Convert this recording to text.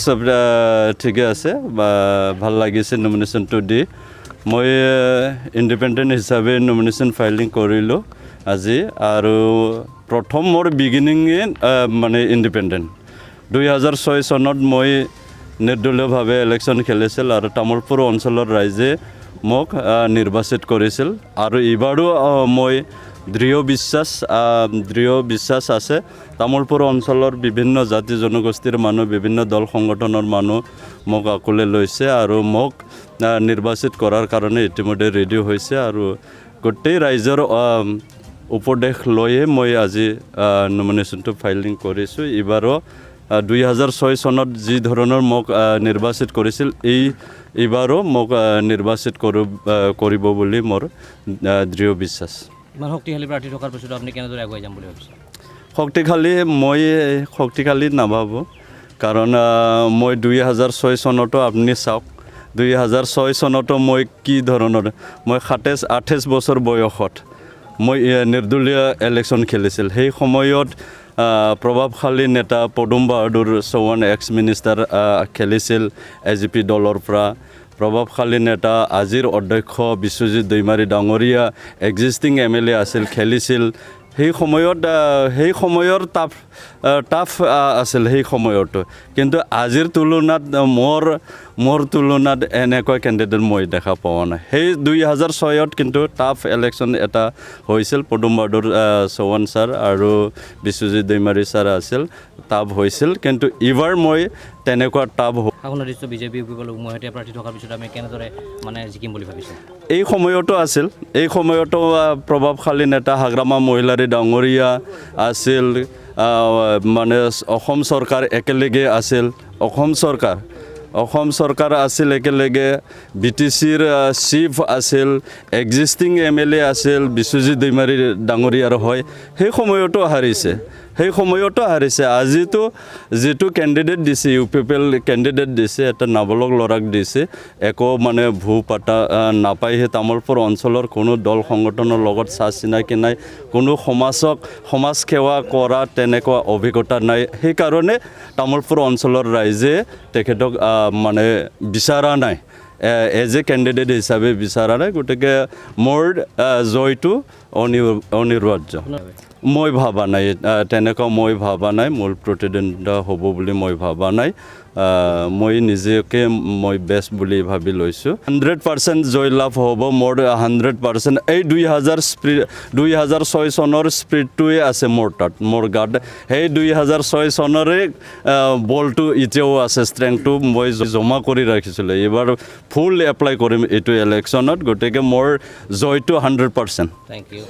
সব ঠিকে আছে বা ভাল লাগিছে নমিনেশ্যনটো দি মই ইণ্ডিপেণ্ডেণ্ট হিচাপে নমিনেশ্যন ফাইলিং কৰিলোঁ আজি আৰু প্ৰথম মোৰ বিগিনিঙে মানে ইণ্ডিপেণ্ডেণ্ট 2006 চনত মই নিৰ্দলীয়ভাৱে ইলেকশ্যন খেলিছিল আৰু তামোলপুৰ অঞ্চলৰ ৰাইজে মোক নিৰ্বাচিত কৰিছিল আৰু এইবাৰো মই দৃঢ় বিশ্বাস আছে তামোলপুৰ অঞ্চলৰ বিভিন্ন জাতি জনগোষ্ঠীৰ মানুহ বিভিন্ন দল সংগঠনৰ মানুহ মোক আকলে লৈছে আৰু মোক নিৰ্বাচিত কৰাৰ কাৰণে ইতিমধ্যে ৰেডি হৈছে আৰু গোটেই ৰাইজৰ উপদেশ লৈয়ে মই আজি নমিনেশ্যনটো ফাইলিং কৰিছোঁ এইবাৰো 2006 চনত যি ধৰণৰ মোক নিৰ্বাচিত কৰিছিল এইবাৰো মোক নিৰ্বাচিত কৰিব বুলি মোৰ দৃঢ় বিশ্বাস ইমান শক্তিশালী প্ৰাৰ্থী থকাৰ পিছত আপুনি কেনেদৰে আগুৱাই যাম বুলি ভাবিছে শক্তিশালী নাভাবোঁ কাৰণ মই 2006 চনতো আপুনি চাওক 2006 চনতো মই কি ধৰণৰ মই 28 বছৰ বয়সত মই নিৰ্দলীয় ইলেকশ্যন খেলিছিল সেই সময়ত প্ৰভাৱশালী নেতা পদুম বাহাদুৰ চৌহান এক্স মিনিষ্টাৰ খেলিছিল AGP দলৰ পৰা প্ৰভাৱশালী নেতা আজিৰ অধ্যক্ষ বিশ্বজিৎ দৈমাৰী ডাঙৰীয়া এক্সিষ্টিং MLA আছিল খেলিছিল সেই সময়ৰ টাফ আছিল সেই সময়তো কিন্তু আজিৰ তুলনাত মোৰ তুলনাত এনেকুৱা কেণ্ডিডেট মই দেখা পোৱা নাই সেই 2006ত কিন্তু টাফ ইলেকশ্যন এটা হৈছিল পদুম বাহাদুৰ চৌহান ছাৰ আৰু বিশ্বজিৎ দৈমাৰী ছাৰ আছিল টাফ হৈছিল কিন্তু এইবাৰ মই তেনেকুৱা টাফ শাসনাধিষ্ঠ বিজেপি উমৈহতীয়া প্ৰাৰ্থী থকাৰ পিছত আমি কেনেদৰে মানে জিকিম বুলি ভাবিছোঁ এই সময়তো প্ৰভাৱশালী নেতা হাগ্ৰামা মহিলাৰী ডাঙৰীয়া আছিল মানে অসম চৰকাৰ একেলগে আছিল অসম চৰকাৰ আছিল একেলগে BTCৰ চিফ আছিল এক্সিষ্টিং MLA আছিল বিশ্বজিৎ দৈমাৰী ডাঙৰীয়াৰ হয় সেই সময়তো হাৰিছে আজিতো যিটো কেণ্ডিডেট দিছে UPPL কেণ্ডিডেট দিছে এটা নাবালক ল'ৰাক দিছে একো মানে পাতা নাপায় সেই তামোলপুৰ অঞ্চলৰ কোনো দল সংগঠনৰ লগত চিনাকি নাই কোনো সমাজ সেৱা কৰা তেনেকুৱা অভিজ্ঞতা নাই সেইকাৰণে তামোলপুৰ অঞ্চলৰ ৰাইজে তেখেতক মানে বিচৰা নাই এজ এ কেণ্ডিডেট হিচাপে বিচৰা নাই গতিকে মোৰ জয়টো অনিবাৰ্য মই ভাবা নাই তেনেকুৱা মই ভাবা নাই মূল প্ৰতিদ্বন্দ্বিতা হ'ব বুলি মই ভাবা নাই মই নিজকে মই বেষ্ট বুলি ভাবি লৈছোঁ 100% জয় লাভ হ'ব মোৰ 100% এই 2006 চনৰ স্পিৰিটটোৱে আছে মোৰ গাত সেই 2006 চনৰে বলটো এতিয়াও আছে ষ্ট্ৰেংথটো মই জমা কৰি ৰাখিছিলোঁ এইবাৰ ফুল এপ্লাই কৰিম এইটো ইলেকশ্যনত গতিকে মোৰ জয়টো 100% থেংক ইউ